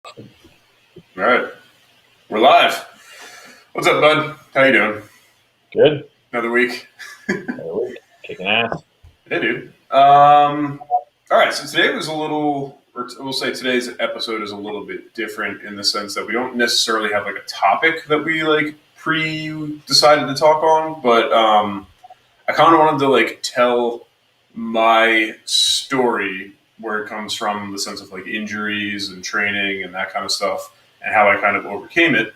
All right, we're live. What's up, bud? How you doing? Good. Another week. Another week. Kicking ass. Yeah, dude. All right, so today was a little, or we'll say today's episode is a little bit different in the sense that we don't necessarily have like a topic that we like pre-decided to talk on, but I kind of wanted to like tell my story where it comes from, the sense of like injuries and training and that kind of stuff, and how I kind of overcame it.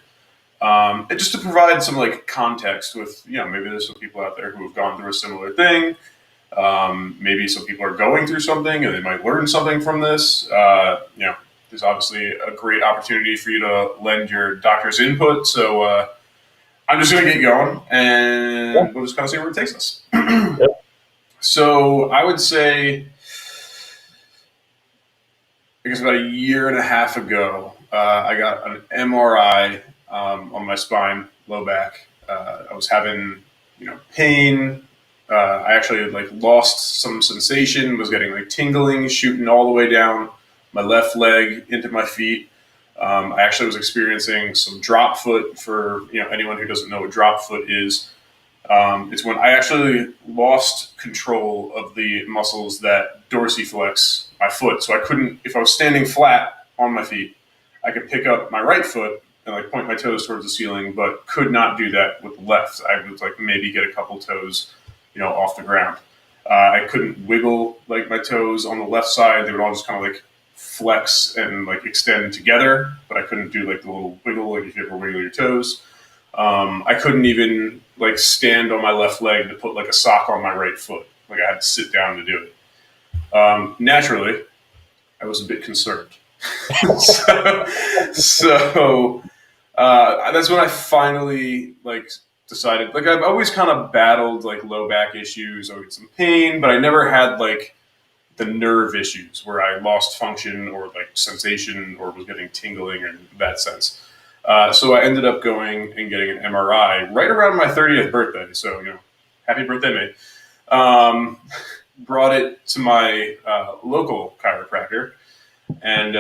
And just to provide some like context with, maybe there's some people out there who have gone through a similar thing. Maybe some people are going through something and they might learn something from this. There's obviously a great opportunity for you to lend your doctor's input. So I'm just going to get going and we'll just kind of see where it takes us. So I would say, I guess about a year and a half ago, I got an MRI on my spine, low back. I was having, pain. I actually like lost some sensation. Was getting like tingling, shooting all the way down my left leg into my feet. I actually was experiencing some drop foot. For anyone who doesn't know what drop foot is, it's when I actually lost control of the muscles that dorsiflex my foot. So I couldn't, if I was standing flat on my feet, I could pick up my right foot and like point my toes towards the ceiling, but could not do that with the left. I would like maybe get a couple toes, off the ground. I couldn't wiggle like my toes on the left side. They would all just kind of like flex and like extend together, but I couldn't do like the little wiggle, like if you ever wiggle your toes. I couldn't even like stand on my left leg to put like a sock on my right foot. Like I had to sit down to do it. Naturally, I was a bit concerned. so that's when I finally like decided. Like I've always kind of battled like low back issues. I would get some pain, but I never had like the nerve issues where I lost function or like sensation or was getting tingling or in that sense. So I ended up going and getting an MRI right around my 30th birthday. So, happy birthday, mate. Brought it to my local chiropractor, and,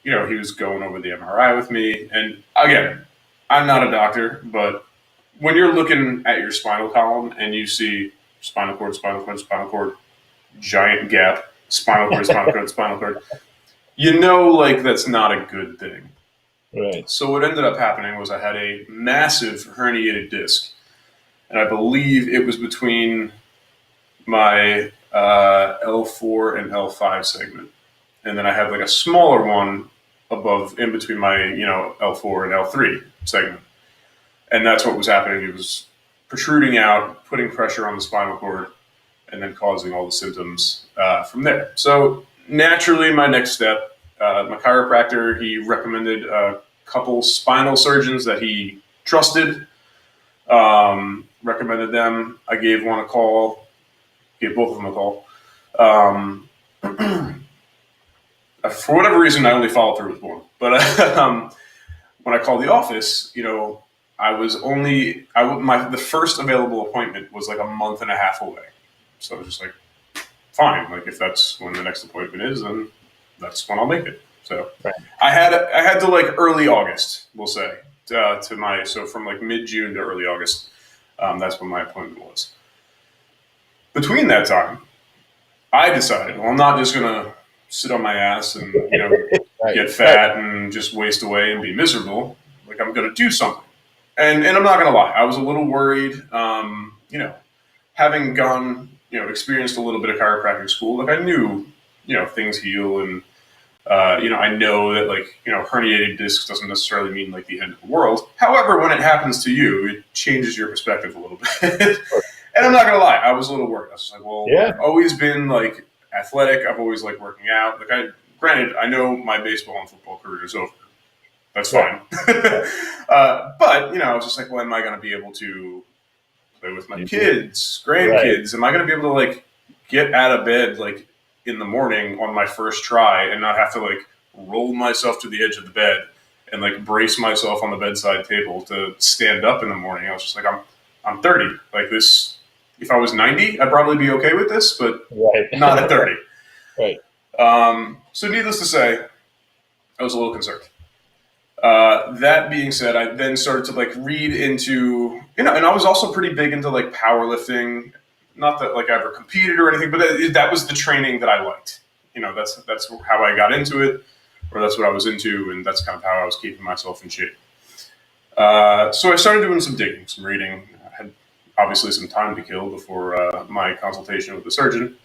he was going over the MRI with me. And again, I'm not a doctor, but when you're looking at your spinal column and you see spinal cord, spinal cord, spinal cord, giant gap, spinal cord, spinal cord, spinal cord, like that's not a good thing. Right. So what ended up happening was I had a massive herniated disc, and I believe it was between my L4 and L5 segment, and then I had like a smaller one above, in between my L4 and L3 segment, and that's what was happening. It was protruding out, putting pressure on the spinal cord, and then causing all the symptoms from there. So naturally, my next step. My chiropractor, he recommended a couple spinal surgeons that he trusted, recommended them. I gave one a call, gave both of them a call. For whatever reason, I only followed through with one. But when I called the office, the first available appointment was like a month and a half away. So I was just like, fine, like if that's when the next appointment is, then that's when I'll make it. So right. I had to like early August, we'll say, so from like mid-June to early August, that's when my appointment was. Between that time, I decided, well, I'm not just gonna sit on my ass and Right. get fat and just waste away and be miserable. Like I'm gonna do something. And I'm not gonna lie, I was a little worried. Having gone, experienced a little bit of chiropractic school, like I knew, things heal, and I know that like herniated disc doesn't necessarily mean like the end of the world. However, when it happens to you, it changes your perspective a little bit. And I'm not gonna lie, I was a little worried. I was just like, well, I've always been like athletic. I've always liked working out. Like granted, I know my baseball and football career is over. That's fine. But I was just like, well, am I going to be able to play with my kids, grandkids? Right. Am I going to be able to like get out of bed like in the morning on my first try and not have to like roll myself to the edge of the bed and like brace myself on the bedside table to stand up in the morning? I was just like, I'm 30. Like this, if I was 90, I'd probably be okay with this, but not at 30. Right. So needless to say, I was a little concerned. That being said, I then started to like read into, and I was also pretty big into like powerlifting. Not that like I ever competed or anything, but that was the training that I liked. That's how I got into it, or that's what I was into, and that's kind of how I was keeping myself in shape. So I started doing some digging, some reading. I had obviously some time to kill before my consultation with the surgeon,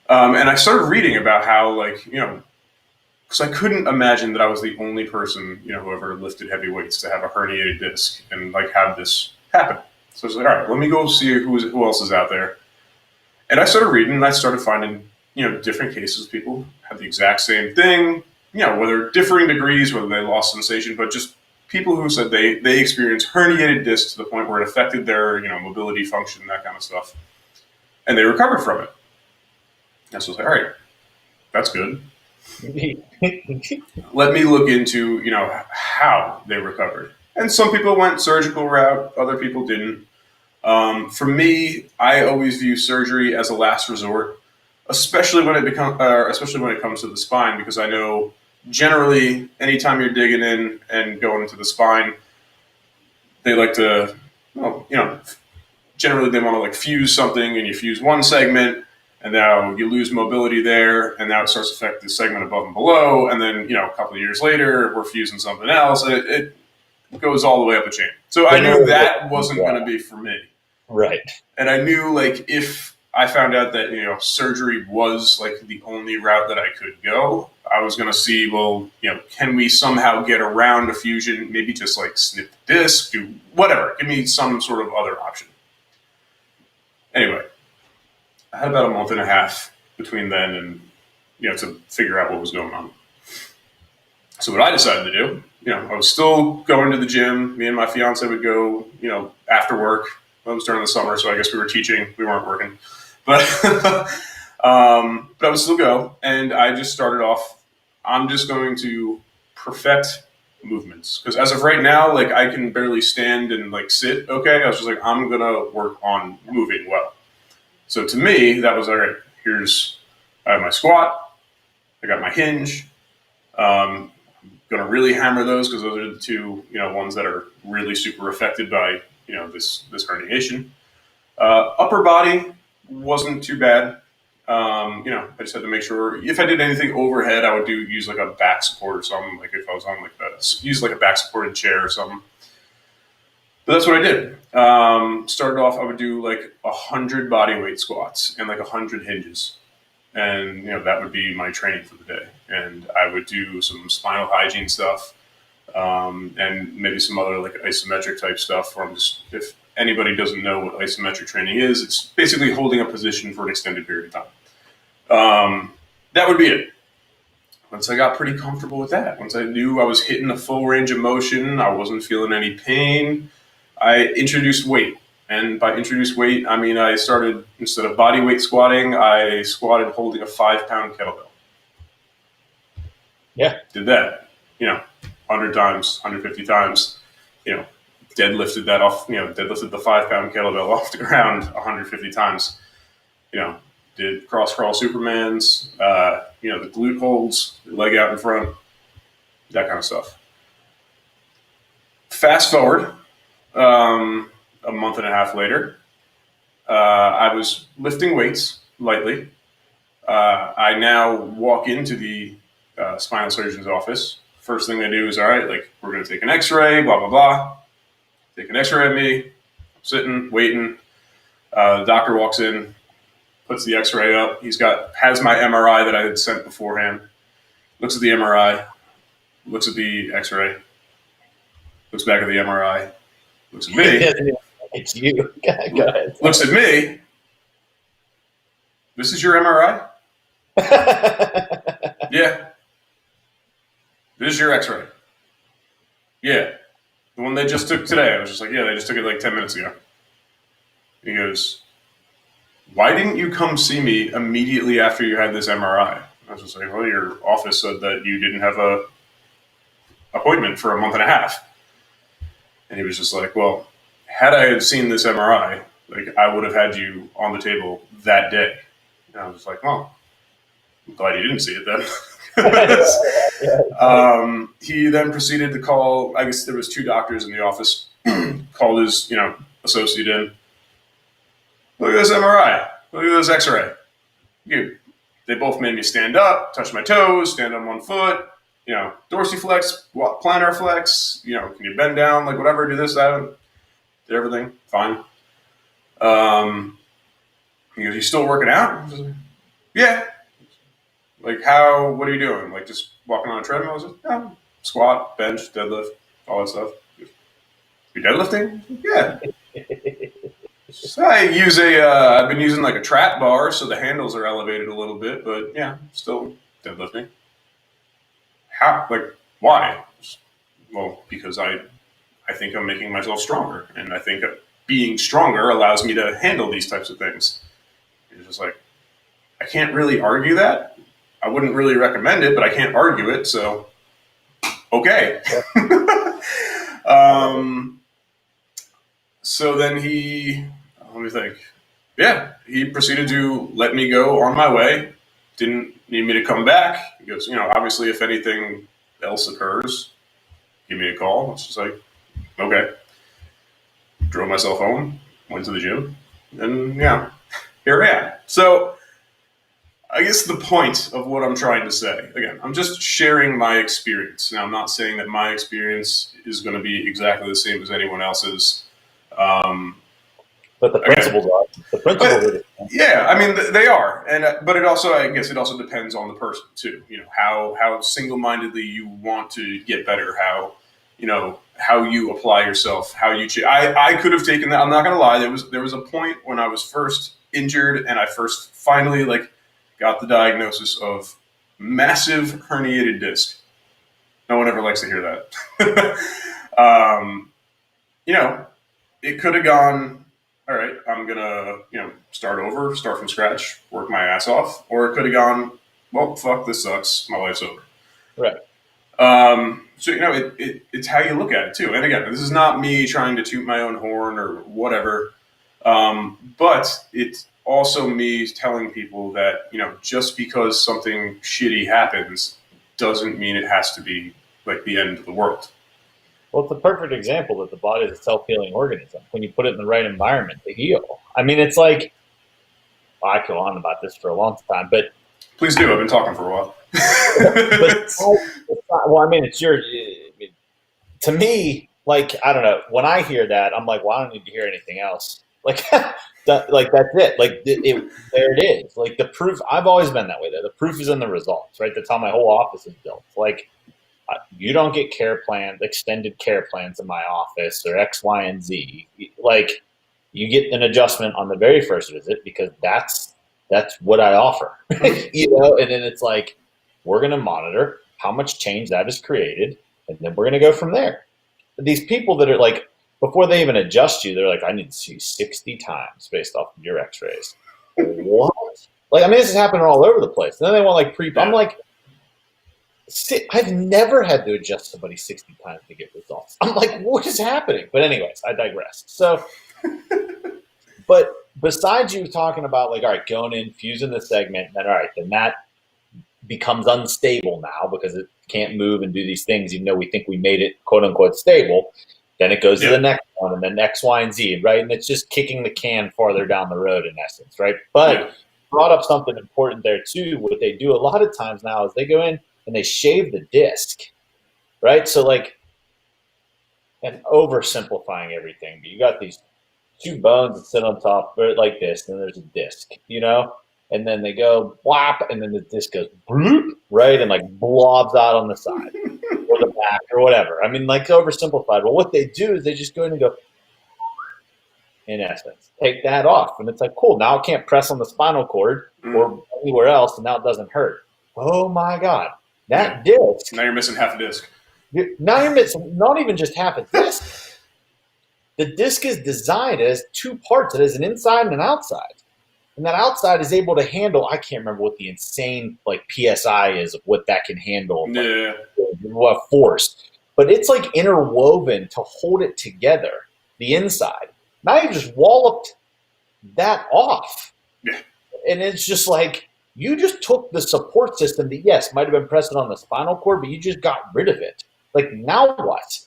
and I started reading about how like because I couldn't imagine that I was the only person, who ever lifted heavy weights to have a herniated disc and like have this happen. So I was like, all right, let me go see who else is out there. And I started reading, and I started finding, different cases. People had the exact same thing, whether differing degrees, whether they lost sensation, but just people who said they experienced herniated discs to the point where it affected their, mobility function, that kind of stuff, and they recovered from it. And so I was like, all right, that's good. Let me look into, how they recovered. And some people went surgical route, other people didn't. For me, I always view surgery as a last resort, especially when especially when it comes to the spine, because I know generally anytime you're digging in and going into the spine, they like to, generally they want to like fuse something, and you fuse one segment, and now you lose mobility there, and now it starts to affect the segment above and below, and then a couple of years later we're fusing something else. It goes all the way up the chain. So I knew that wasn't going to be for me. Right. And I knew like if I found out that surgery was like the only route that I could go, I was going to see, well, can we somehow get around a fusion? Maybe just like snip the disc, do whatever. Give me some sort of other option. Anyway, I had about a month and a half between then and to figure out what was going on. So what I decided to do, I was still going to the gym. Me and my fiance would go, after work. It was during the summer, so I guess we were teaching. We weren't working, but but I would still go. And I just started off. I'm just going to perfect movements, because as of right now, like I can barely stand and like sit. Okay, I was just like, I'm gonna work on moving well. So to me, that was all right. I have my squat. I got my hinge. I'm gonna really hammer those, because those are the two ones that are really super affected by this herniation. Upper body wasn't too bad. I just had to make sure if I did anything overhead, I would use like a back support or something. Like if I was on use like a back supported chair or something. But that's what I did. Started off, I would do like 100 body weight squats and like 100 hinges. And, that would be my training for the day. And I would do some spinal hygiene stuff, and maybe some other like isometric type stuff where if anybody doesn't know what isometric training is, it's basically holding a position for an extended period of time. That would be it. Once I got pretty comfortable with that, once I knew I was hitting the full range of motion, I wasn't feeling any pain, I introduced weight. And by introduced weight, I mean I started, instead of body weight squatting, I squatted holding a 5-pound kettlebell. Yeah. Did that, 100 times, 150 times, deadlifted that off, deadlifted the 5-pound kettlebell off the ground 150 times, did cross crawl Supermans, the glute holds, the leg out in front, that kind of stuff. Fast forward, a month and a half later, I was lifting weights lightly. I now walk into the spinal surgeon's office. First thing they do is, all right, like we're going to take an x-ray, blah, blah, blah. Take an x-ray of me. I'm sitting, waiting. The doctor walks in, puts the x-ray up. Has my MRI that I had sent beforehand. Looks at the MRI, looks at the x-ray, looks back at the MRI, looks at me. It's you. Go ahead. Looks at me. This is your MRI? Yeah. This is your x-ray? Yeah. The one they just took today. I was just like, yeah, they just took it like 10 minutes ago. He goes, why didn't you come see me immediately after you had this MRI? I was just like, well, your office said that you didn't have a appointment for a month and a half. And he was just like, well, had I had seen this MRI, like I would have had you on the table that day. And I was like, well, I'm glad you didn't see it then, He then proceeded to call, I guess there was two doctors in the office, called his, associate in. Look at this MRI. Look at this X-ray. They both made me stand up, touch my toes, stand on one foot, dorsiflex, plantar flex, can you bend down, like whatever, do this, that, did everything, fine. He goes, you still working out? Like, yeah. Like how, what are you doing? Like just walking on a treadmill? I was like, yeah. Squat, bench, deadlift, all that stuff. You deadlifting? Yeah. So I've been using like a trap bar, so the handles are elevated a little bit, but yeah, still deadlifting. How? Like, why? Well, because I think I'm making myself stronger, and I think being stronger allows me to handle these types of things. It's just like, I can't really argue that. I wouldn't really recommend it, but I can't argue it, so okay. So then let me think. Yeah, he proceeded to let me go on my way. Didn't need me to come back. He goes, obviously if anything else occurs, give me a call. It's just like, okay. Drove myself home, went to the gym, and yeah, here I am. So I guess the point of what I'm trying to say, again, I'm just sharing my experience. Now, I'm not saying that my experience is going to be exactly the same as anyone else's. But the principles are. The principles are. Yeah, I mean they are, but I guess it also depends on the person too. How single-mindedly you want to get better, how you apply yourself, how you. I could have taken that. I'm not gonna lie. There was a point when I was first injured and I first finally got the diagnosis of massive herniated disc. No one ever likes to hear that. It could have gone, all right, I'm going to, start over, start from scratch, work my ass off. Or it could have gone, well, fuck, this sucks. My life's over. Right. So, it's how you look at it too. And again, this is not me trying to toot my own horn or whatever. But it's also me telling people that, just because something shitty happens doesn't mean it has to be like the end of the world. Well, it's a perfect example that the body is a self-healing organism. When you put it in the right environment to heal. I mean, it's like, I go on about this for a long time, but please do. I've been talking for a while. It's your. To me, I don't know. When I hear that, I'm like, well, I don't need to hear anything else. That's it. There it is. Like the proof. I've always been that way. The proof is in the results, right? That's how my whole office is built. You don't get extended care plans in my office or X, Y, and Z. You get an adjustment on the very first visit because that's what I offer, and then it's like, we're going to monitor how much change that has created, and then we're going to go from there. These people that are before they even adjust you, they're like, I need to see 60 times based off of your x-rays. What? This is happening all over the place. And then they want I'm like, I've never had to adjust somebody 60 times to get results. I'm like, what is happening? But anyways, I digress. So, but besides you talking about all right, going in, fusing the segment, then all right, then that becomes unstable now because it can't move and do these things, even though we think we made it quote unquote stable. Then it goes to the next one and then X, Y, and Z, right? And it's just kicking the can farther down the road in essence, right? But brought up something important there too. What they do a lot of times now is they go in and they shave the disc, right? So and oversimplifying everything, but you got these two bones that sit on top like this, and then there's a disc, and then they go whop, and then the disc goes bloop, right, and blobs out on the side or the back or whatever. I mean, oversimplified. Well, what they do is they just go in and go, in essence, take that off, and it's cool. Now it can't press on the spinal cord or anywhere else, and now it doesn't hurt. Oh my God. That disc. Now you're missing half a disc. Now you're missing not even just half a disc. The disc is designed as two parts. It has an inside and an outside. And that outside is able to handle, I can't remember what the insane PSI is of what that can handle. What force. But it's interwoven to hold it together, the inside. Now you just walloped that off. Yeah. And it's just you just took the support system that, yes, might have been present on the spinal cord, but you just got rid of it. Like, now what?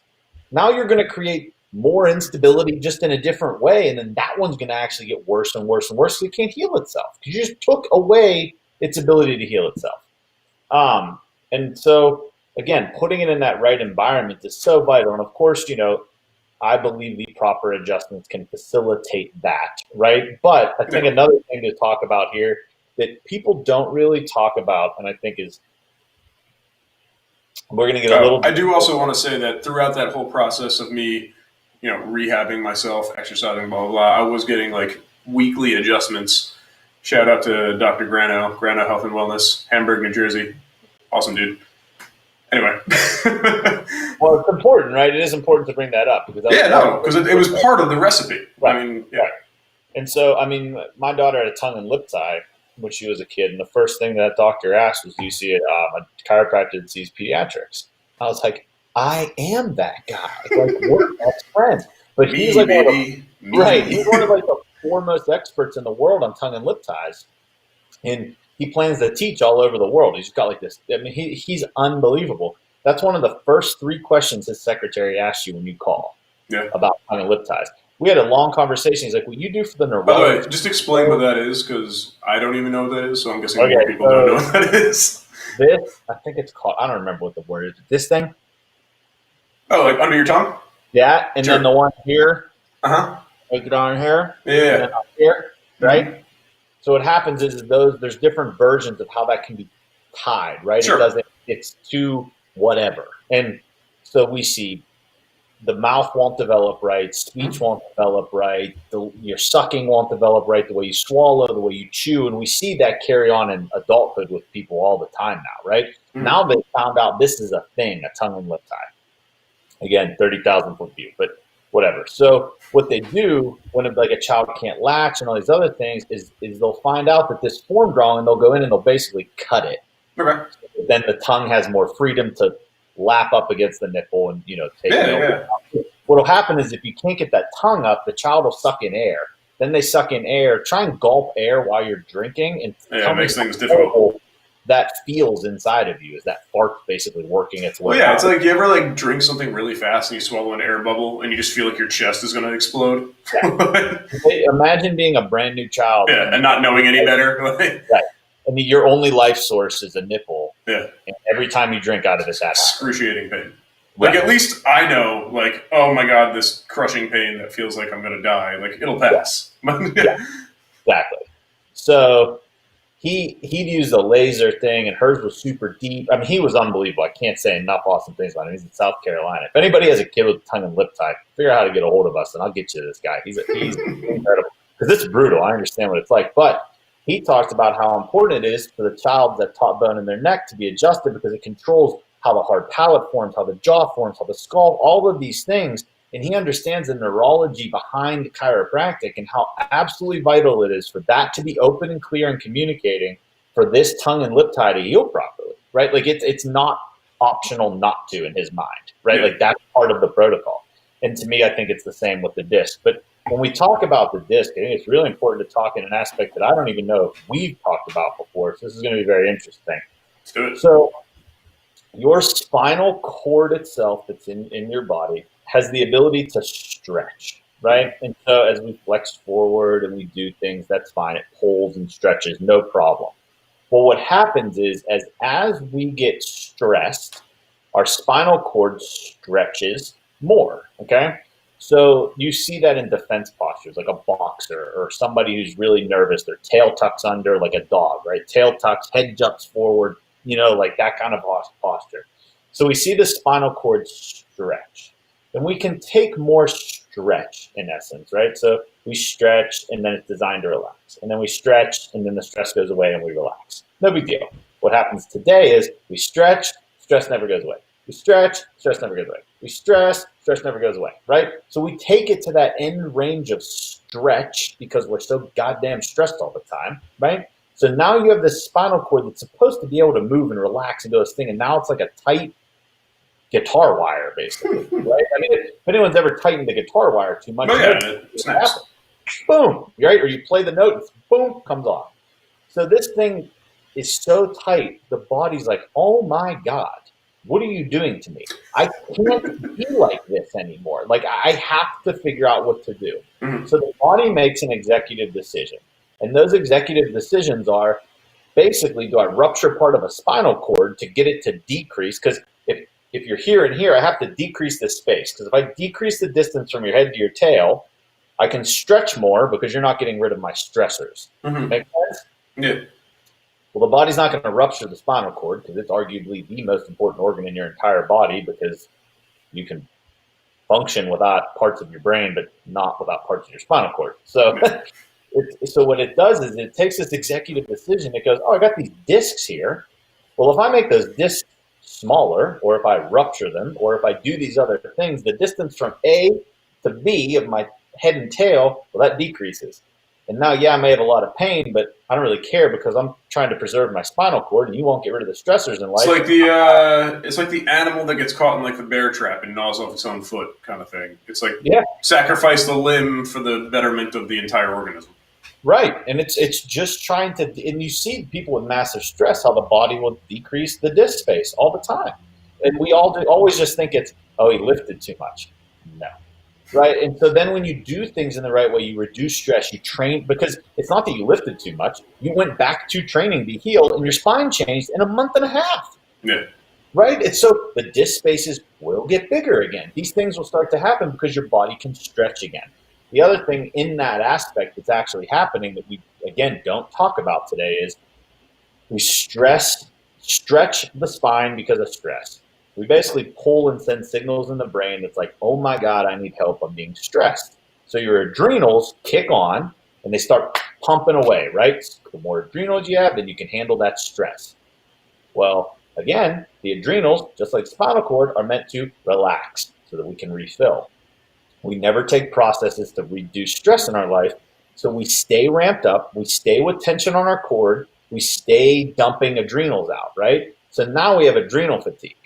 Now you're going to create more instability just in a different way, and then that one's going to actually get worse and worse and worse, so it can't heal itself because you just took away its ability to heal itself. And so, again, putting it in that right environment is so vital. And of course, I believe the proper adjustments can facilitate that, right? But I think another thing to talk about here that people don't really talk about, and I think is we're going to get a little. I do also want to say that throughout that whole process of me, rehabbing myself, exercising, blah, blah, blah, I was getting like weekly adjustments. Shout out to Dr. Grano Health and Wellness, Hamburg, New Jersey. Awesome dude. Anyway. Well, it's important, right? It is important to bring that up. Because it was part of the recipe. Right. I mean, yeah. Right. And so, my daughter had a tongue and lip tie when she was a kid, and the first thing that doctor asked was, do you see a chiropractor that sees pediatrics? I was like, I am that guy. Like, we're best friends. But he's like he's one of like the foremost experts in the world on tongue and lip ties. And he plans to teach all over the world. He's got like this. He's unbelievable. That's one of the first 3 questions his secretary asks you when you call about tongue and lip ties. We had a long conversation. He's like, what you do for the neurologist. By the way, just explain what that is, because I don't even know what that is, so I'm guessing more people don't know what that is. This, I think it's called, I don't remember what the word is. This thing? Oh, like under your tongue? Yeah, and then the one here. Uh-huh. Like down here. Yeah. And then up here, right? Mm-hmm. So what happens is there's different versions of how that can be tied, right? Sure. It's to whatever. And so we see the mouth won't develop right, speech won't develop right, your sucking won't develop right, the way you swallow, the way you chew, and we see that carry on in adulthood with people all the time now, right? Mm-hmm. Now they found out this is a thing, a tongue and lip tie. Again, 30,000 foot view, but whatever. So what they do when like a child can't latch and all these other things is they'll find out that this formed wrong, and they'll go in and they'll basically cut it. Okay. So then the tongue has more freedom to lap up against the nipple and take it over. What'll happen is if you can't get that tongue up, the child will suck in air. Then they suck in air. Try and gulp air while you're drinking, and it makes things difficult. That feels inside of you is that fart basically working its way out. It's like you ever like drink something really fast and you swallow an air bubble and you just feel like your chest is going to explode. Imagine being a brand new child, and not knowing any better. Right. And your only life source is a nipple. Yeah. And every time you drink out of it, that's excruciating pain. Like, at least I know, like, oh my God, this crushing pain that feels like I'm going to die. Like, it'll pass. Yeah. Exactly. So he'd used a laser thing, and hers was super deep. He was unbelievable. I can't say enough awesome things about him. He's in South Carolina. If anybody has a kid with tongue and lip tie, figure out how to get a hold of us, and I'll get you this guy. He's incredible. Because it's brutal. I understand what it's like. But he talked about how important it is for the child, that top bone in their neck, to be adjusted because it controls how the hard palate forms, how the jaw forms, how the skull, all of these things. And he understands the neurology behind chiropractic and how absolutely vital it is for that to be open and clear and communicating for this tongue and lip tie to heal properly, right? Like it's not optional not to in his mind, right? Yeah. Like that's part of the protocol. And to me, I think it's the same with the disc. But when we talk about the disc, I think it's really important to talk in an aspect that I don't even know if we've talked about before. So this is going to be very interesting. Let's do it. So your spinal cord itself that's in your body has the ability to stretch, right? And so as we flex forward and we do things, that's fine. It pulls and stretches, no problem. Well, what happens is as we get stressed, our spinal cord stretches more, okay? So you see that in defense postures, like a boxer or somebody who's really nervous, their tail tucks under like a dog, right? Tail tucks, head jumps forward, like that kind of posture. So we see the spinal cord stretch. And we can take more stretch in essence, right? So we stretch and then it's designed to relax. And then we stretch and then the stress goes away and we relax. No big deal. What happens today is we stretch, stress never goes away. We stretch, stress never goes away. We stress never goes away, right? So we take it to that end range of stretch because we're so goddamn stressed all the time, right? So now you have this spinal cord that's supposed to be able to move and relax and do this thing, and now it's like a tight guitar wire, basically, right? If anyone's ever tightened the guitar wire too much, it's nice. Boom, right? Or you play the note, and boom, comes off. So this thing is so tight, the body's like, oh my God, what are you doing to me? I can't be like this anymore. Like, I have to figure out what to do. Mhm. So the body makes an executive decision. And those executive decisions are basically, do I rupture part of a spinal cord to get it to decrease? Because if you're here and here, I have to decrease the space. Because if I decrease the distance from your head to your tail, I can stretch more because you're not getting rid of my stressors. Mhm. Make sense? Yeah. Well, the body's not going to rupture the spinal cord because it's arguably the most important organ in your entire body, because you can function without parts of your brain, but not without parts of your spinal cord. So, Yeah. so what it does is it takes this executive decision. It goes, oh, I got these discs here. Well, if I make those discs smaller, or if I rupture them, or if I do these other things, the distance from A to B of my head and tail, well, that decreases. And now, yeah, I may have a lot of pain, but I don't really care because I'm trying to preserve my spinal cord, and you won't get rid of the stressors in It's life. like the animal that gets caught in like the bear trap and gnaws off its own foot kind of thing. It's like Yeah, sacrifice the limb for the betterment of the entire organism. right. And it's just trying to, and you see people with massive stress, how the body will decrease the disc space all the time. And we always just think it's, oh, he lifted too much. No. Right. And so then when you do things in the right way, you reduce stress, you train, because it's not that you lifted too much. You went back to training to heal, and your spine changed in a month and a half. Yeah. Right. And so the disc spaces will get bigger again. These things will start to happen because your body can stretch again. The other thing in that aspect that's actually happening that we, again, don't talk about today is we stretch the spine because of stress. We basically pull and send signals in the brain that's like, oh my God, I need help. I'm being stressed. So your adrenals kick on and they start pumping away, right? The more adrenals you have, then you can handle that stress. Well, again, the adrenals, just like spinal cord, are meant to relax so that we can refill. We never take processes to reduce stress in our life. So we stay ramped up, we stay with tension on our cord, we stay dumping adrenals out, right? So now we have adrenal fatigue.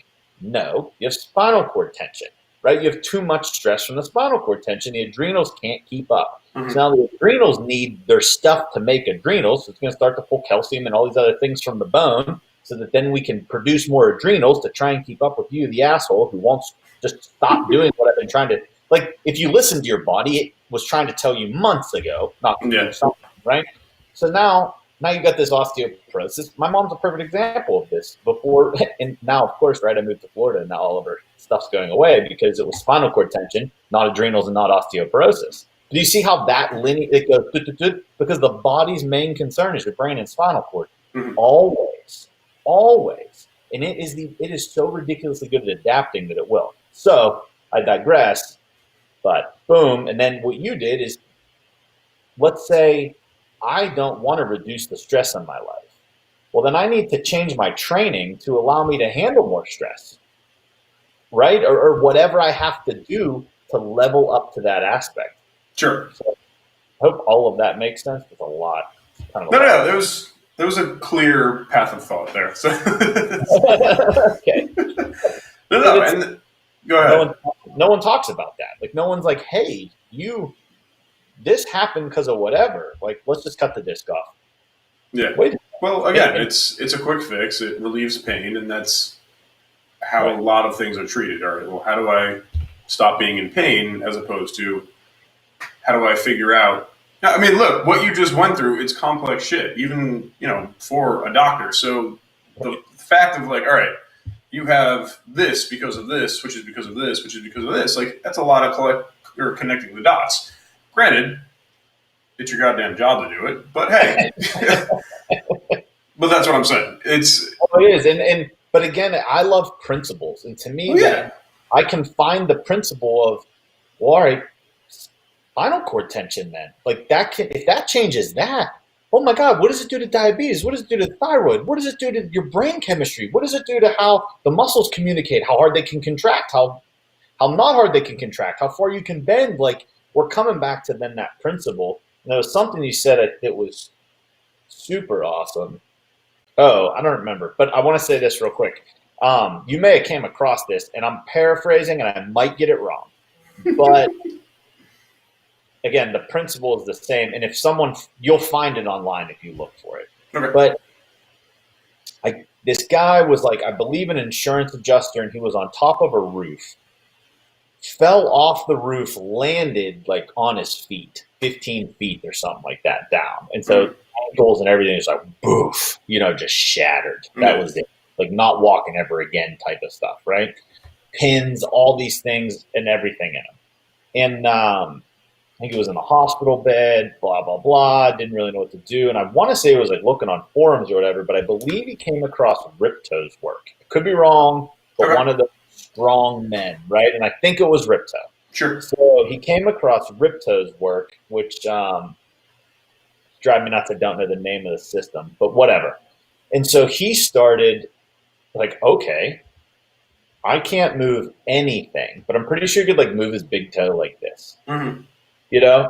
No, you have spinal cord tension, right? You have too much stress from the spinal cord tension. The adrenals can't keep up. Mm-hmm. So now the adrenals need their stuff to make adrenals. So it's going to start to pull calcium and all these other things from the bone so that then we can produce more adrenals to try and keep up with you, the asshole, who won't just stop doing what I've been trying to. Like, if you listen to your body, it was trying to tell you months ago not to do something, right? So now you got this osteoporosis. My mom's a perfect example of this. Before, and now, of course, right, I moved to Florida, and now all of her stuff's going away because it was spinal cord tension, not adrenals, and not osteoporosis. Do you see how that lineage, it goes, because the body's main concern is your brain and spinal cord. Mm-hmm. Always. And it is so ridiculously good at adapting that it will. So I digress. But boom, and then what you did is, let's say I don't want to reduce the stress in my life. Well, then I need to change my training to allow me to handle more stress, right? Or whatever I have to do to level up to that aspect. Sure. So I hope all of that makes sense. It's a lot. No, there was a clear path of thought there. So okay. No, and go ahead. No one talks about that. Like, no one's like, hey, this happened because of whatever. Like, let's just cut the disc off. Yeah. Well, again, it's a quick fix. It relieves pain, and that's how a lot of things are treated. All right, well, how do I stop being in pain as opposed to how do I figure out? I mean, look, what you just went through, it's complex shit, even, for a doctor. So the fact of like, all right, you have this because of this, which is because of this, which is because of this. Like, that's a lot of connecting the dots. Granted, it's your goddamn job to do it, but hey, but that's what I'm saying. It is, but again, I love principles, and to me, I can find the principle of, well, all right, spinal cord tension. Then, like that, if that changes that. Oh my God, what does it do to diabetes? What does it do to thyroid? What does it do to your brain chemistry? What does it do to how the muscles communicate, how hard they can contract, how not hard they can contract, how far you can bend? Like, we're coming back to then that principle. And there was something you said that was super awesome. Oh, I don't remember, but I want to say this real quick. You may have came across this, and I'm paraphrasing, and I might get it wrong. But again, the principle is the same, and you'll find it online if you look for it. Okay. But This guy was like, I believe, an insurance adjuster, and he was on top of a roof, fell off the roof, landed like on his feet, 15 feet or something like that down. And so ankles and everything is like, boof, just shattered. That was it. Like not walking ever again type of stuff, right? Pins, all these things and everything in him. And I think he was in the hospital bed, blah, blah, blah. Didn't really know what to do. And I want to say it was like looking on forums or whatever, but I believe he came across Ripto's work. I could be wrong, but one of the strong men, right? And I think it was Ripto. Sure. So he came across Ripto's work, which drive me nuts. I don't know the name of the system, but whatever. And so he started like, okay, I can't move anything, but I'm pretty sure he could like move his big toe like this, and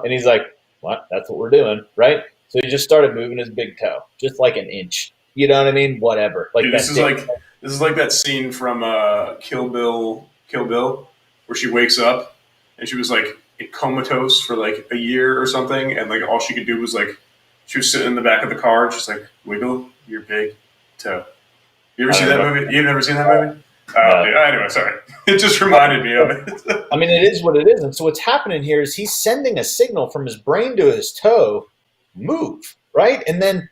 he's like, what? That's what we're doing, right? So he just started moving his big toe, just like an inch. You know what I mean? Whatever. Like dude, this is like that scene from Kill Bill, where she wakes up and she was like comatose for like a year or something, and like all she could do was like she was sitting in the back of the car, just like wiggle your big toe. You ever see that movie? You've never seen that movie? Anyway, sorry. It just reminded me of it. I mean, it is what it is. And so what's happening here is he's sending a signal from his brain to his toe, move, right? And then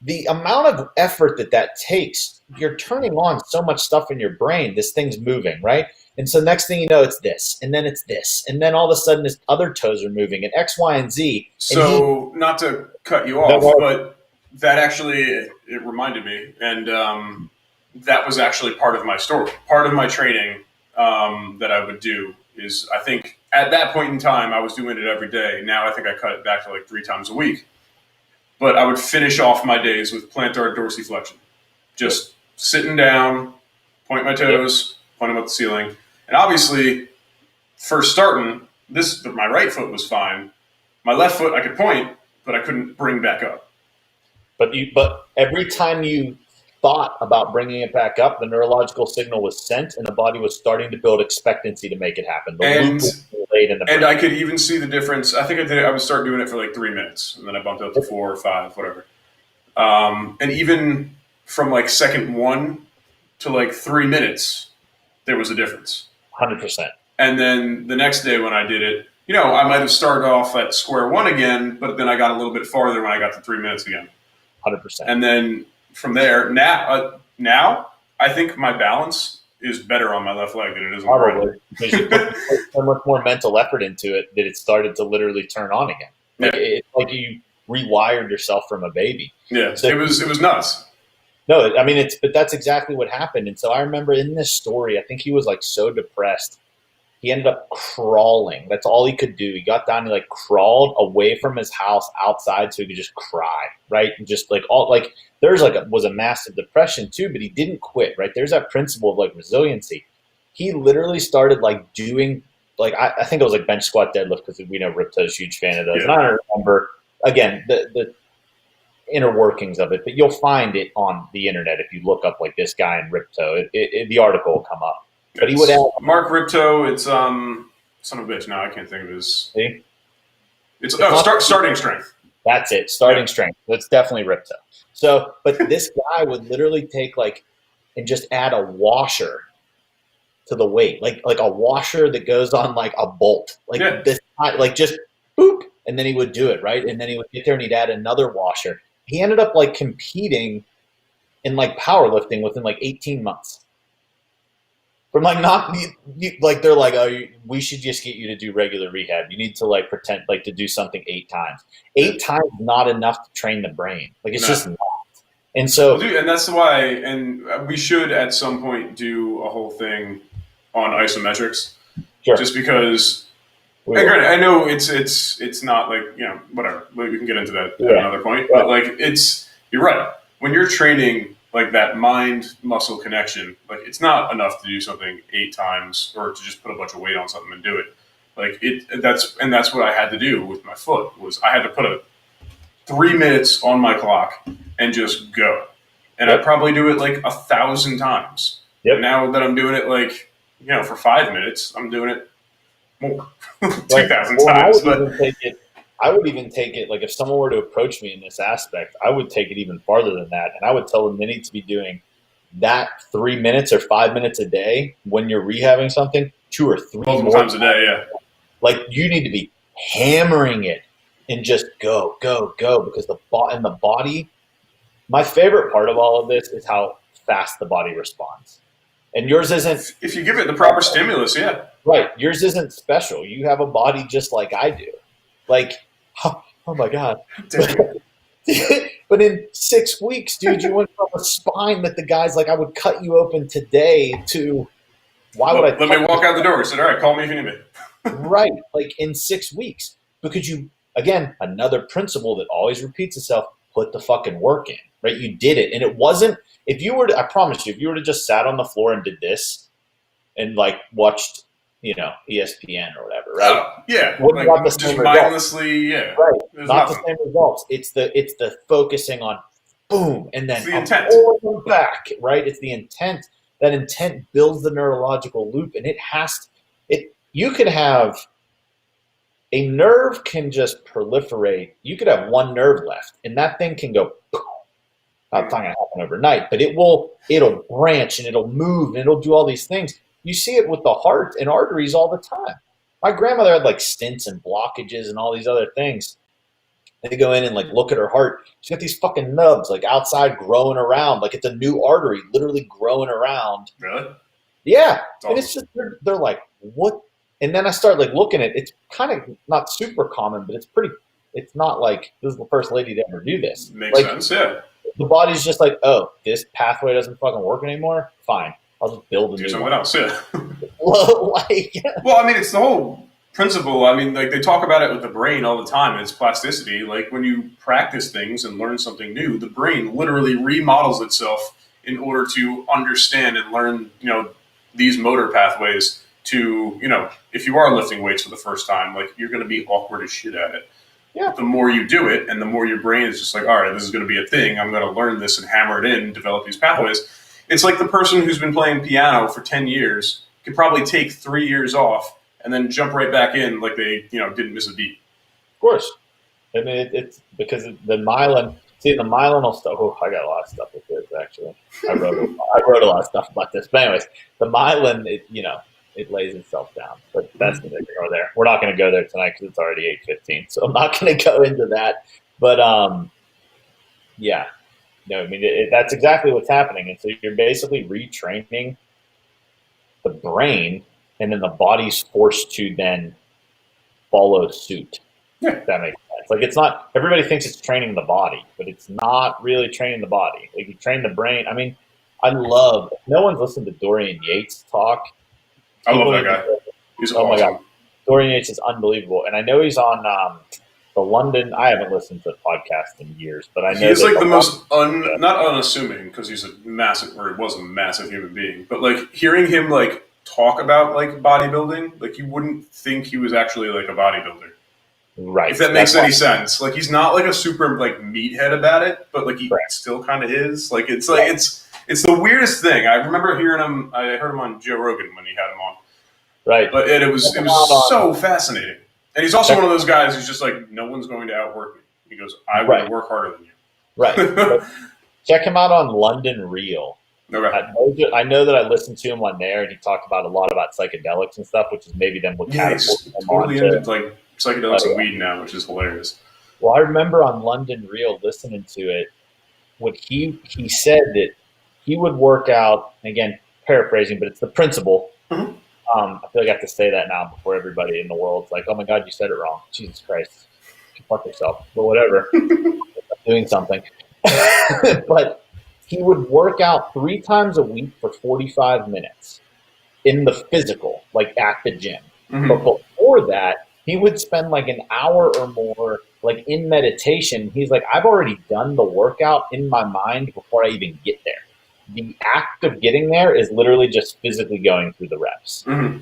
the amount of effort that takes, you're turning on so much stuff in your brain, this thing's moving, right? And so next thing you know, it's this, and then it's this, and then all of a sudden his other toes are moving, and X, Y, and Z. So not to cut you off, but that actually, it reminded me, and that was actually part of my story. Part of my training that I would do is, I think at that point in time, I was doing it every day. Now I think I cut it back to like 3 times a week. But I would finish off my days with plantar dorsiflexion. Just sitting down, point my toes, point them at the ceiling. And obviously, first starting, my right foot was fine. My left foot I could point, but I couldn't bring back up. But every time you thought about bringing it back up, the neurological signal was sent, and the body was starting to build expectancy to make it happen. The loop was laid in the brain. And I could even see the difference. I think I would start doing it for like 3 minutes, and then I bumped up to 4 or 5, whatever. And even from like second 1 to like 3 minutes, there was a difference. 100%. And then the next day when I did it, I might have started off at square 1 again, but then I got a little bit farther when I got to 3 minutes again. 100%. And then from there, now I think my balance is better on my left leg than it is on my right. Because you put so much more mental effort into it that it started to literally turn on again. It's like you rewired yourself from a baby. Yeah, so it was nuts. No, I mean but that's exactly what happened. And so I remember in this story, I think he was like so depressed, he ended up crawling. That's all he could do. He got down, he like crawled away from his house outside so he could just cry, right? And just like was a massive depression too, but he didn't quit, right? There's that principle of like resiliency. He literally started like doing like I think it was like bench squat deadlift, because we know Ripto's a huge fan of those. Yeah. And I don't remember again the inner workings of it, but you'll find it on the internet if you look up like this guy in Ripto. The article will come up. But he would have Mark Ripto. It's son of a bitch. Now I can't think of his. See? It's starting strength. That's it. Starting strength. That's definitely Ripto. So, but this guy would literally take and just add a washer to the weight, like a washer that goes on like a bolt, this, like just boop, and then he would do it, right? And then he would get there and he'd add another washer. He ended up like competing in like powerlifting within like 18 months. From like they're like, oh, we should just get you to do regular rehab. You need to like pretend like to do something 8 times. 8 times is not enough to train the brain. Like it's just not. And so, and that's why. And we should at some point do a whole thing on isometrics, just because. And granted, I know it's not like whatever. We can get into that at another point. But like you're right. When you're training like that mind muscle connection, like it's not enough to do something 8 times or to just put a bunch of weight on something and do it. Like that's what I had to do with my foot. Was I had to put 3 minutes on my clock and just go. And I probably do it like 1,000 times. Yep. Now that I'm doing it like, for 5 minutes, I'm doing it more. 2,000 times. I would even take it, like if someone were to approach me in this aspect, I would take it even farther than that. And I would tell them they need to be doing that 3 minutes or 5 minutes a day when you're rehabbing something, 2 or 3 multiple more times a day. Yeah. Like you need to be hammering it and just go, go, go because the body. My favorite part of all of this is how fast the body responds, and yours isn't. If you give it the proper stimulus, yeah. Right, yours isn't special. You have a body just like I do. Like, oh my god. But in 6 weeks, dude, you went from a spine that the guy's like, I would cut you open today to why would I let me walk out the door? He said, all right, call me if you need me. Right, like in 6 weeks. Because you, again, another principle that always repeats itself, put the fucking work in, right? You did it. And it wasn't, if you were to, I promise you, if you were to just sat on the floor and did this and like watched, ESPN or whatever, right? Oh, yeah. Wouldn't Like, got the just same mindlessly, results. yeah. Right. There's Not nothing. the same results. It's the focusing on boom and then It's the intent. pulling back, right? It's the intent. That intent builds the neurological loop, and you could have a nerve can just proliferate. You could have one nerve left, and that thing can go. Not going to happen overnight, but it'll branch and it'll move and it'll do all these things. You see it with the heart and arteries all the time. My grandmother had like stents and blockages and all these other things. They go in and like look at her heart. She's got these fucking nubs like outside growing around, like it's a new artery, literally growing around. Really? Yeah, Awesome. and it's just they're like, what? And then I start like looking at it. It's kind of not super common, but it's pretty. It's not like this is the first lady to ever do this. Makes like, sense. Yeah. The body's just like, oh, this pathway doesn't fucking work anymore. Fine, I'll just build a Do new something one. else. Yeah. Well, I mean, it's the whole principle. I mean, like they talk about it with the brain all the time. It's plasticity. Like when you practice things and learn something new, the brain literally remodels itself in order to understand and learn, these motor pathways to, if you are lifting weights for the first time, like you're going to be awkward as shit at it. Yeah. But the more you do it and the more your brain is just like, all right, this is going to be a thing. I'm going to learn this and hammer it in, develop these pathways. It's like the person who's been playing piano for 10 years could probably take 3 years off and then jump right back in like they, didn't miss a beat. Of course. I mean, it's because the myelin. See, the myelin stuff. Oh, I got a lot of stuff with this actually. I wrote a lot of stuff about this. But anyways, the myelin, it lays itself down. But that's the thing over there. We're not going to go there tonight because it's already 8:15. So I'm not going to go into that. But yeah, that's exactly what's happening. And so you're basically retraining the brain, and then the body's forced to then follow suit. Yeah. If that makes sense. Like it's not. Everybody thinks it's training the body, but it's not really training the body. Like you train the brain. I mean, no one's listened to Dorian Yates talk. I love that guy. He's awesome. My God. Dorian Yates is unbelievable. And I know he's on the London. I haven't listened to the podcast in years, but I know he's like the most not unassuming because he's a massive, or he was a massive human being. But like hearing him like talk about like bodybuilding, like you wouldn't think he was actually like a bodybuilder. Right. If that makes any sense. Like he's not like a super like meathead about it, but like he still kind of is. Like it's like it's the weirdest thing. I remember hearing him. I heard him on Joe Rogan when he had him on. Right. But it was so fascinating. And he's also one of those guys who's just like, no one's going to outwork me. He goes, I will work harder than you. Right. Check him out on London Real. Okay. I know that I listened to him on there, and he talked about a lot about psychedelics and stuff, which is maybe then what he's totally into like psychedelics and weed now, which is hilarious. Well, I remember on London Real listening to it, when he said that he would work out, again, paraphrasing, but it's the principle. Mm-hmm. I feel like I have to say that now before everybody in the world's like, oh my God, you said it wrong. Jesus Christ. Fuck yourself. But whatever. I'm doing something. But he would work out 3 times a week for 45 minutes in the physical, like at the gym. Mm-hmm. But before that, he would spend like an hour or more like in meditation. He's like, I've already done the workout in my mind before I even get there. The act of getting there is literally just physically going through the reps. Mm-hmm.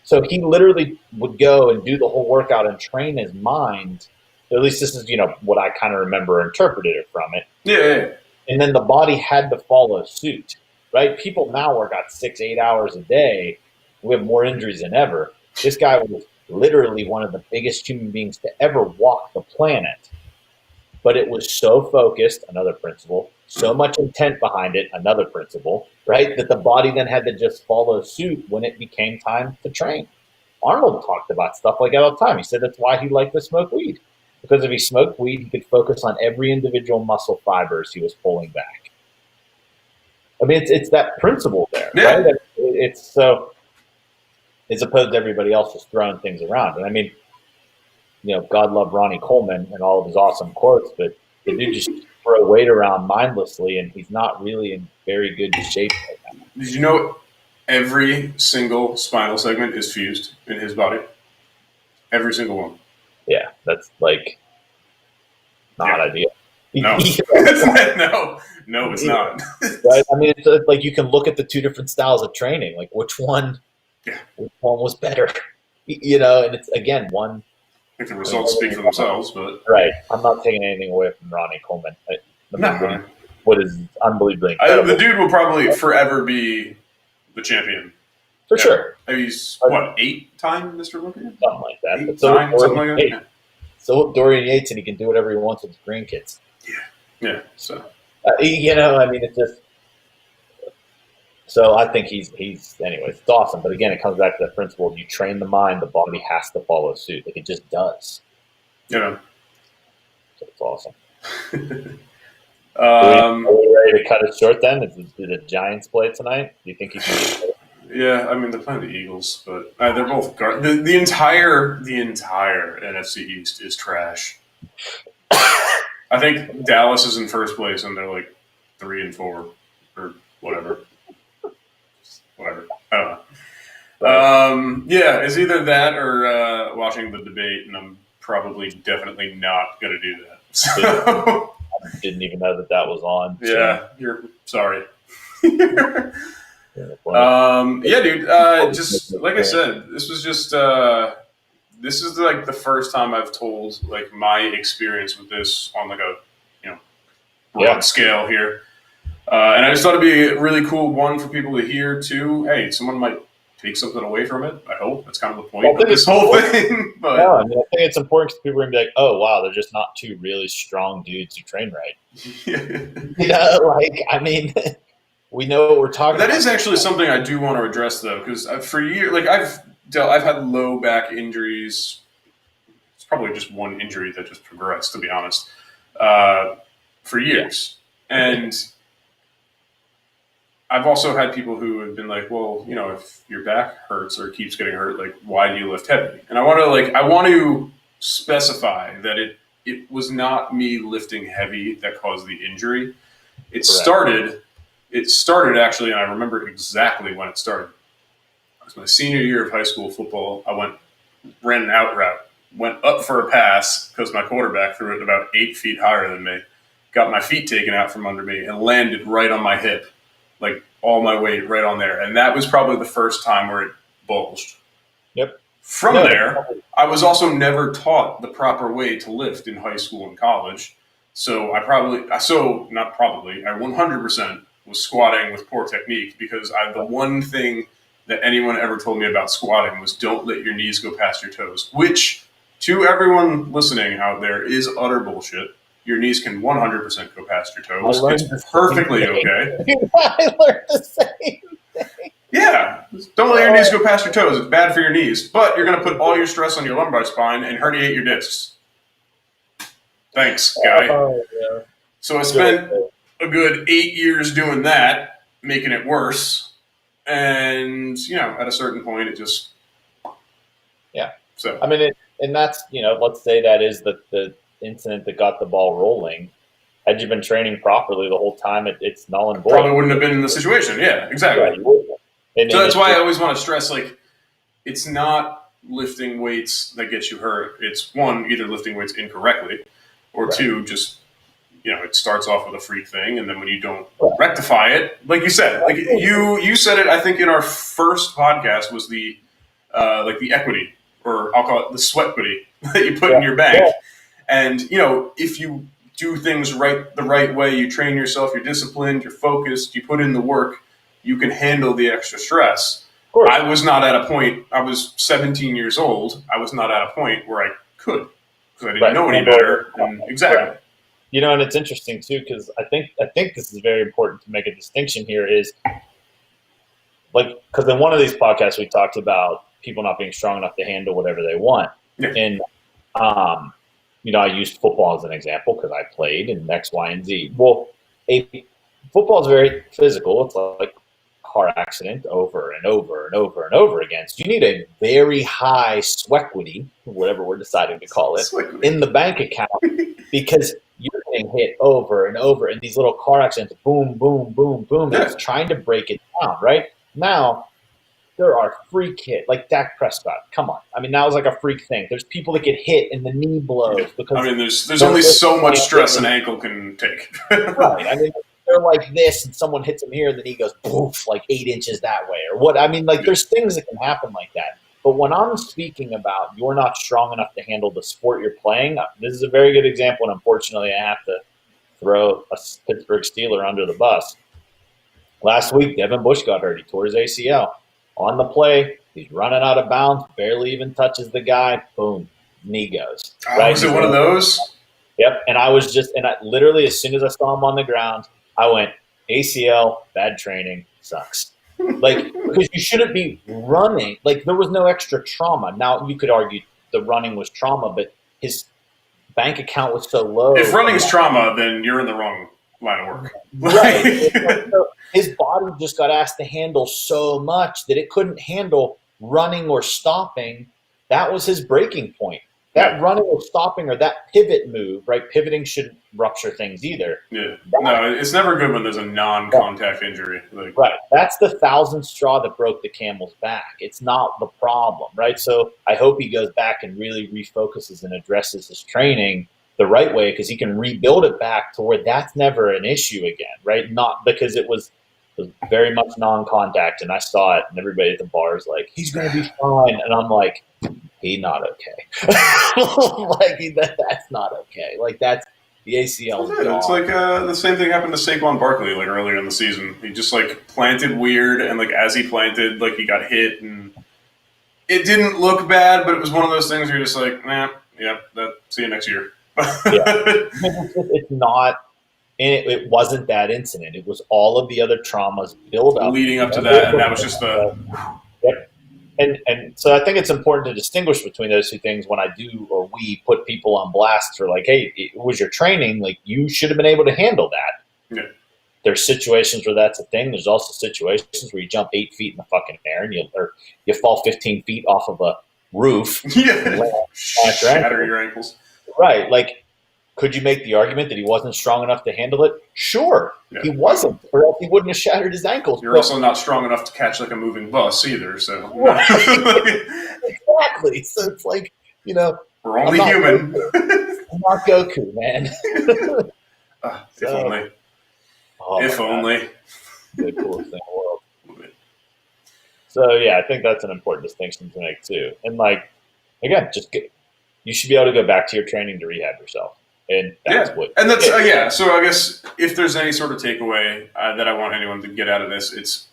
So he literally would go and do the whole workout and train his mind. At least this is, what I kind of remember interpreted it from it. Yeah. And then the body had to follow suit, right? People now work out 6-8 hours a day. We have more injuries than ever. This guy was literally one of the biggest human beings to ever walk the planet. but it was so focused, another principle, so much intent behind it, another principle, right? That the body then had to just follow suit when it became time to train. Arnold talked about stuff like that all the time. He said that's why he liked to smoke weed. Because if he smoked weed, he could focus on every individual muscle fibers he was pulling back. I mean, it's that principle there, right? It's so, as opposed to everybody else just throwing things around. And I mean, God love Ronnie Coleman and all of his awesome quotes, but the dude just throw weight around mindlessly, and he's not really in very good shape right now. Did you know every single spinal segment is fused in his body? Every single one. Yeah, that's like not ideal. No, no, it's not. Right? I mean, it's like you can look at the two different styles of training. Like which one was better? And it's again one. I think the results speak for themselves, but right. I'm not taking anything away from Ronnie Coleman. What is unbelievably incredible. The dude will probably forever be the champion. For sure. He's, what, 8-time Mr. Olympia? Something like that. Something like that? Yeah. So Dorian Yates, and he can do whatever he wants with his grandkids. Yeah. So. I mean, it's just. So I think he's anyways, it's awesome. But again, it comes back to that principle: you train the mind, the body has to follow suit. Like it just does. Yeah. So it's awesome. Are we ready to cut it short then? Did the Giants play tonight? Do you think he can? Yeah, I mean they're playing the Eagles, but they're both the entire NFC East is trash. I think Dallas is in first place, and they're like 3-4 or whatever. Whatever. I don't know. Yeah, it's either that or watching the debate, and I'm probably definitely not going to do that. So. I didn't even know that was on. So. Yeah, you're sorry. Yeah, dude. Just like I said, this was just this is like the first time I've told like my experience with this on like a broad scale here, and I just thought it'd be a really cool one for people to hear too. Hey, someone might take something away from it. I hope that's kind of the point of this whole thing. But yeah, I mean, I think it's important because people are gonna be like, "Oh, wow, they're just not two really strong dudes who train right." I mean. We know what we're talking about. That is actually something I do want to address, though, because for years, like I've had low back injuries. It's probably just one injury that just progressed, to be honest, for years. And I've also had people who have been like, well, if your back hurts or keeps getting hurt, like, why do you lift heavy? And I want to specify that it was not me lifting heavy that caused the injury. It started actually, and I remember exactly when it started. It was my senior year of high school football. I ran an out route, went up for a pass because my quarterback threw it about 8 feet higher than me, got my feet taken out from under me, and landed right on my hip, like all my weight right on there. And that was probably the first time where it bulged. Yep. From there, I was also never taught the proper way to lift in high school and college. So I 100% was squatting with poor technique because the one thing that anyone ever told me about squatting was don't let your knees go past your toes, which to everyone listening out there is utter bullshit. Your knees can 100% go past your toes. It's perfectly okay. I learned the same thing. Yeah. Don't let your knees go past your toes. It's bad for your knees. But you're going to put all your stress on your lumbar spine and herniate your discs. Thanks, guy. Yeah. So I spent a good 8 years doing that, making it worse. And, at a certain point, it just... Yeah. So I mean, and that's, let's say that is the incident that got the ball rolling. Had you been training properly the whole time, it's null and void. Probably wouldn't have been in the situation. Yeah, exactly. Yeah, so that's why I always want to stress, like, it's not lifting weights that gets you hurt. It's, one, either lifting weights incorrectly, or two, just... it starts off with a freak thing, and then when you don't rectify it, like you said, like you said it, I think in our first podcast was the equity, or I'll call it the sweatquity that you put in your bank. Yeah. And, if you do things the right way, you train yourself, you're disciplined, you're focused, you put in the work, you can handle the extra stress. I was not at a point, I was 17 years old, I was not at a point where I could, because I didn't know any better. And exactly. And it's interesting too because I think this is very important to make a distinction here. Is like because in one of these podcasts we talked about people not being strong enough to handle whatever they want, Yeah. and um, I used football as an example because I played in X, Y, and Z. Well, football is very physical. It's like a car accident over and over and over and over again. So you need a very high swequity, whatever we're deciding to call it, in the bank account because you're getting hit over and over in these little car accidents, boom, boom, boom, boom. Yeah. It's trying to break it down, right? Now, there are freak hit like Dak Prescott. Come on, I mean that was like a freak thing. There's people that get hit and the knee blows because I mean, there's only so much stress an ankle can take. right. I mean, they're like this, and someone hits them here, and the knee goes poof, like 8 inches that way, or what? I mean, like there's things that can happen like that. But when I'm speaking about you're not strong enough to handle the sport you're playing, this is a very good example. And unfortunately, I have to throw a Pittsburgh Steeler under the bus. Last week, Devin Bush got hurt. He tore his ACL. On the play, he's running out of bounds, barely even touches the guy. Boom, knee goes. Right? Was it one of those? Yep. And I literally, as soon as I saw him on the ground, I went, ACL, bad training, sucks. Like, because you shouldn't be running. Like, there was no extra trauma. Now, you could argue the running was trauma, but his bank account was so low. If running is trauma, then you're in the wrong line of work. Right. His body just got asked to handle so much that it couldn't handle running or stopping. That was his breaking point. That running or stopping or that pivot move, right? Pivoting shouldn't rupture things either. Yeah. No, it's never good when there's a non-contact injury. Right. That's the 1,000th straw that broke the camel's back. It's not the problem, right? So I hope he goes back and really refocuses and addresses his training the right way because he can rebuild it back to where that's never an issue again, right? Not because it was very much non-contact, and I saw it, and everybody at the bar is like, he's going to be fine. And I'm like, he's not okay. That's not okay. Like, that's the ACL. It's like the same thing happened to Saquon Barkley like earlier in the season. He just like planted weird, and like as he planted, like he got hit, and it didn't look bad, but it was one of those things where you're just like, see you next year. It's not. And it wasn't that incident. It was all of the other traumas build up leading up to that, and that was just the. Yep. And so I think it's important to distinguish between those two things when I do or we put people on blast for like, hey, it was your training. Like, you should have been able to handle that. Yeah. There's situations where that's a thing. There's also situations where you jump 8 feet in the fucking air and you fall 15 feet off of a roof. Yeah. Shatter your ankles. Right. Like, could you make the argument that he wasn't strong enough to handle it? Sure. Yeah. He wasn't, or else he wouldn't have shattered his ankles. You're also not strong enough to catch like a moving bus either. So exactly. So it's like, we're only human. I'm not Goku, man. If only. If only. The coolest thing in the world. So yeah, I think that's an important distinction to make too. And like, again, you should be able to go back to your training to rehab yourself. And that's So I guess if there's any sort of takeaway that I want anyone to get out of this, it's,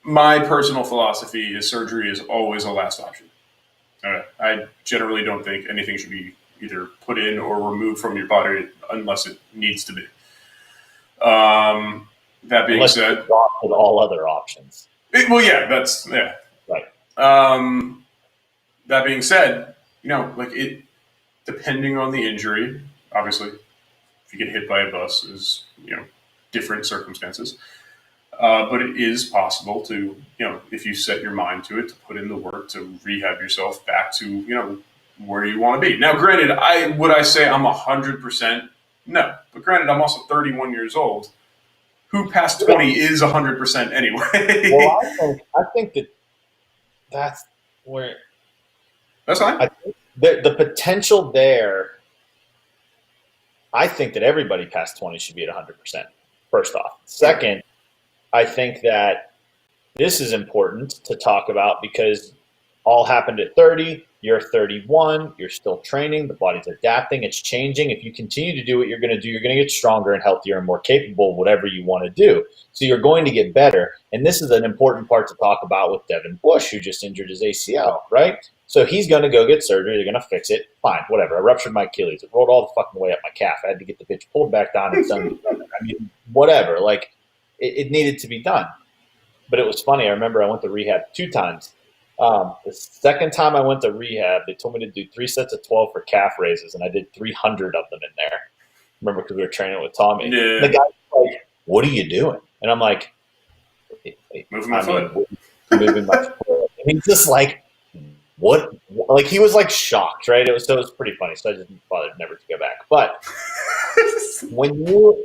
my personal philosophy is surgery is always a last option. I generally don't think anything should be either put in or removed from your body unless it needs to be. That being said, with all other options. Right. That being said, depending on the injury, obviously, if you get hit by a bus, is different circumstances. But it is possible to, if you set your mind to it, to put in the work to rehab yourself back to, where you want to be. Now, granted, would I say I'm 100%? No. But granted, I'm also 31 years old. Who past 20 is 100% anyway? Well, I think that's where. That's fine. I think the potential there, I think that everybody past 20 should be at 100%, first off. Second, I think that this is important to talk about because all happened at 30, you're 31, you're still training, the body's adapting, it's changing. If you continue to do what you're going to do, you're going to get stronger and healthier and more capable of whatever you want to do. So you're going to get better. And this is an important part to talk about with Devin Bush, who just injured his ACL, right? So he's going to go get surgery. They're going to fix it. Fine, whatever. I ruptured my Achilles. It rolled all the fucking way up my calf. I had to get the bitch pulled back down and done. I mean, whatever. Like, it needed to be done. But it was funny. I remember I went to rehab 2 times. The second time I went to rehab, they told me to do 3 sets of 12 for calf raises, and I did 300 of them in there. Remember, because we were training with Tommy. Yeah. The guy's like, "What are you doing?" And I'm like, moving my foot. Moving my foot. And he's just like, what? Like, he was like shocked, right? It was pretty funny. So I just bothered never to go back. But when you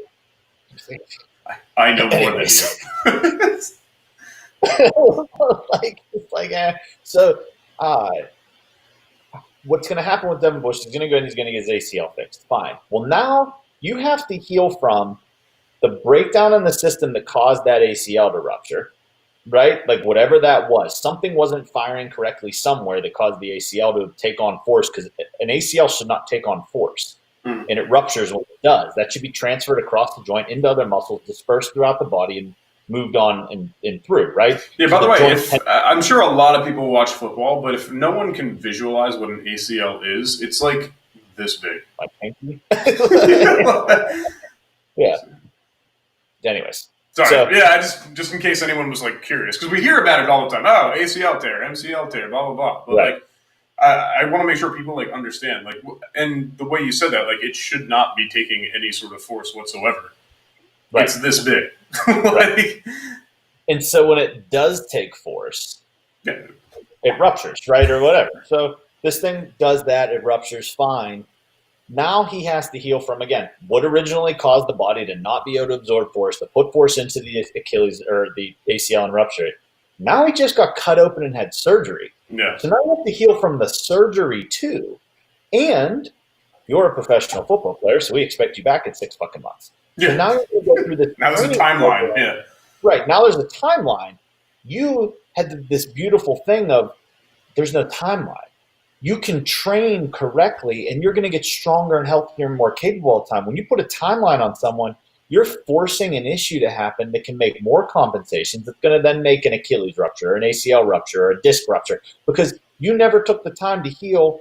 I know more than you. So what's going to happen with Devin Bush is he's going to go and he's going to get his ACL fixed. Fine. Well, now you have to heal from the breakdown in the system that caused that ACL to rupture, right? Like, whatever that was, something wasn't firing correctly somewhere that caused the ACL to take on force, because an ACL should not take on force, and it ruptures when it does. That should be transferred across the joint into other muscles, dispersed throughout the body, and moved on and through, right? Yeah, by the way, I'm sure a lot of people watch football, but if no one can visualize what an ACL is, it's like this big. Like pinky? Yeah. Anyways. Sorry. So, yeah, just in case anyone was like curious, because we hear about it all the time. Oh, ACL tear, MCL tear, blah, blah, blah. But right. Like, I want to make sure people like understand, like, and the way you said that, like, it should not be taking any sort of force whatsoever. Right. It's this big. Right. And so when it does take force, it ruptures, right, or whatever. So this thing does that. It ruptures, fine. Now he has to heal from, again, what originally caused the body to not be able to absorb force, to put force into the Achilles or the ACL and rupture it. Now he just got cut open and had surgery. Yeah. So now you have to heal from the surgery too. And you're a professional football player, so we expect you back in 6 fucking months. Yeah. So now you have to go through this. Now there's a timeline. Yeah. Right. Now there's a timeline. You had this beautiful thing of there's no timeline. You can train correctly and you're going to get stronger and healthier and more capable all the time. When you put a timeline on someone, you're forcing an issue to happen that can make more compensations. That's going to then make an Achilles rupture, an ACL rupture, or a disc rupture, because you never took the time to heal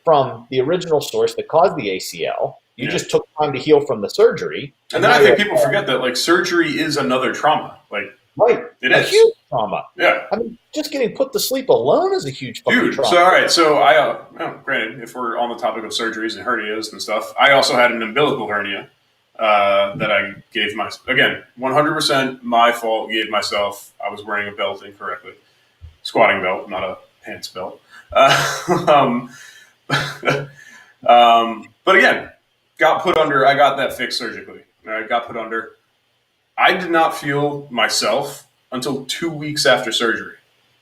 from the original source that caused the ACL. You just took time to heal from the surgery. And then I think people forget that, like, surgery is another trauma. Like, right. It is. A huge trauma. Yeah. I mean, just getting put to sleep alone is a huge fucking trauma. So, all right. So, granted, if we're on the topic of surgeries and hernias and stuff, I also had an umbilical hernia that I gave again, 100% my fault, gave myself. I was wearing a belt incorrectly. Squatting belt, not a pants belt. But again, got put under. I got that fixed surgically. I got put under. I did not feel myself until 2 weeks after surgery.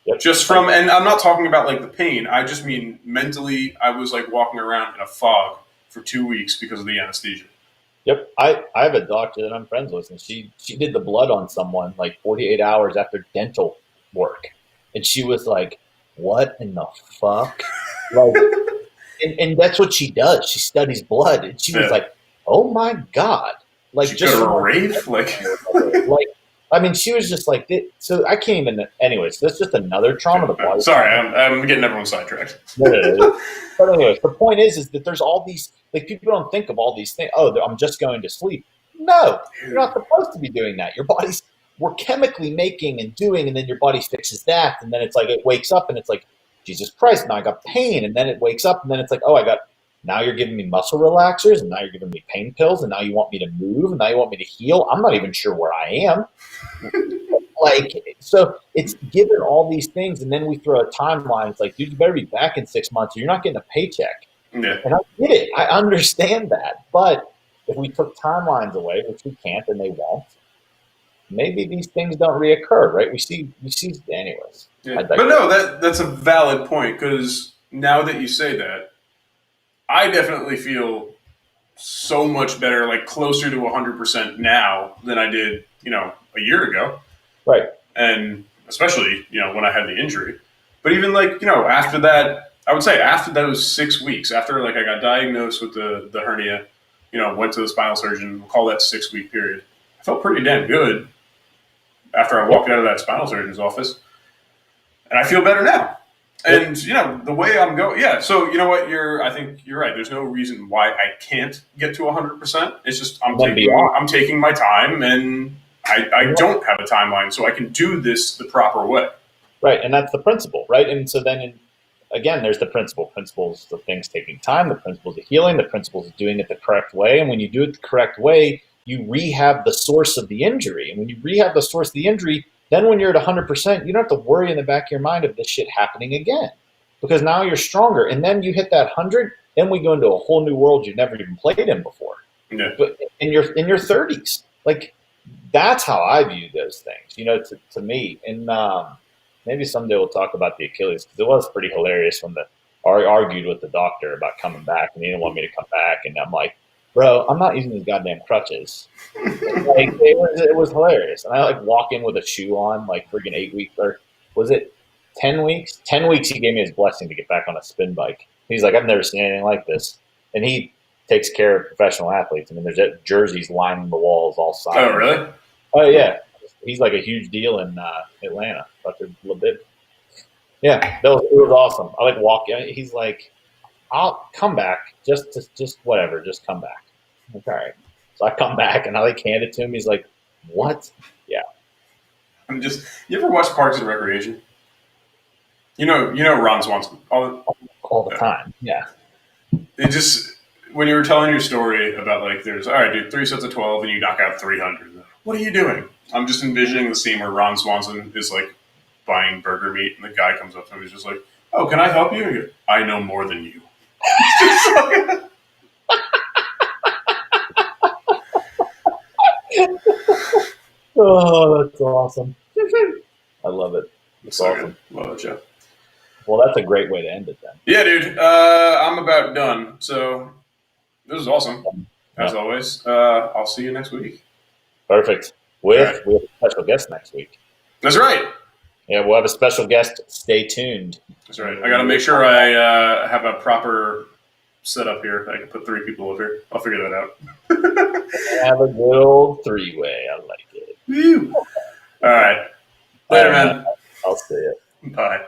Yep. Just from, and I'm not talking about like the pain. I just mean mentally, I was like walking around in a fog for 2 weeks because of the anesthesia. Yep. I have a doctor that I'm friends with, and she did the blood on someone like 48 hours after dental work. And she was like, what in the fuck? Like, and that's what she does. She studies blood. And she was like, oh my God. Like, she just go to a rave? Like, I mean, she was just like, so I can't even, anyways, that's just another trauma to the body. Sorry, I'm getting everyone sidetracked. No. But anyways, the point is that there's all these, like, people don't think of all these things. Oh, I'm just going to sleep. No, you're not supposed to be doing that. Your body's, we're chemically making and doing, and then your body fixes that. And then it's like, it wakes up and it's like, Jesus Christ, now I got pain. And then it wakes up and then it's like, oh, now you're giving me muscle relaxers, and now you're giving me pain pills, and now you want me to move, and now you want me to heal. I'm not even sure where I am. Like, so it's given all these things, and then we throw a timeline. It's like, dude, you better be back in 6 months, or you're not getting a paycheck. Yeah. And I get it. I understand that. But if we took timelines away, which we can't and they won't, maybe these things don't reoccur, right? We see anyways. Yeah. But no, that's a valid point, because now that you say that, I definitely feel so much better, like closer to 100% now than I did, a year ago. Right. And especially, when I had the injury. But even like, after that, I would say after those 6 weeks, after like I got diagnosed with the hernia, went to the spinal surgeon, we'll call that 6 week period. I felt pretty damn good after I walked out of that spinal surgeon's office. And I feel better now. And the way I'm going, yeah. So you know what? I think you're right. There's no reason why I can't get to 100%. It's just I'm taking my time, and I don't have a timeline, so I can do this the proper way. Right, and that's the principle, right? And so then, again, there's the principles of things taking time, the principles of healing, the principles of doing it the correct way. And when you do it the correct way, you rehab the source of the injury. And when you rehab the source of the injury, then when you're at 100%, you don't have to worry in the back of your mind of this shit happening again, because now you're stronger. And then you hit that 100, then we go into a whole new world you've never even played in before. Yeah. But in your 30s, like that's how I view those things. To me, and maybe someday we'll talk about the Achilles, because it was pretty hilarious when I argued with the doctor about coming back, and he didn't want me to come back, and I'm like, bro, I'm not using these goddamn crutches. It was hilarious. And I walk in with a shoe on, friggin' 8 weeks, or was it 10 weeks? 10 weeks he gave me his blessing to get back on a spin bike. He's like, I've never seen anything like this. And he takes care of professional athletes. I mean, there's jerseys lining the walls all sides. Oh, really? Oh, yeah. He's like a huge deal in Atlanta. Dr. Labib. Yeah, it was awesome. I walk in. He's like, I'll come back. Just whatever. Just come back. I'm like, all right. So I come back and I hand it to him. He's like, what? Yeah. You ever watch Parks and Recreation? You know Ron Swanson all the time. Yeah. It just, when you were telling your story about there's, all right, dude, 3 sets of 12 and you knock out 300. What are you doing? I'm just envisioning the scene where Ron Swanson is buying burger meat, and the guy comes up to him and he's just like, oh, can I help you? And he goes, I know more than you. Oh, that's awesome. I love it. It's awesome. Good. Love it, Jeff. Well, that's a great way to end it then. Yeah, dude. I'm about done. So this is awesome. As always. I'll see you next week. Perfect. We have a special guest next week. That's right. Yeah, we'll have a special guest. Stay tuned. That's right. I got to make sure I have a proper setup here. I can put 3 people over here. I'll figure that out. Have a good old 3-way. I like it. Woo. All right. Later, man. I'll see you. Bye.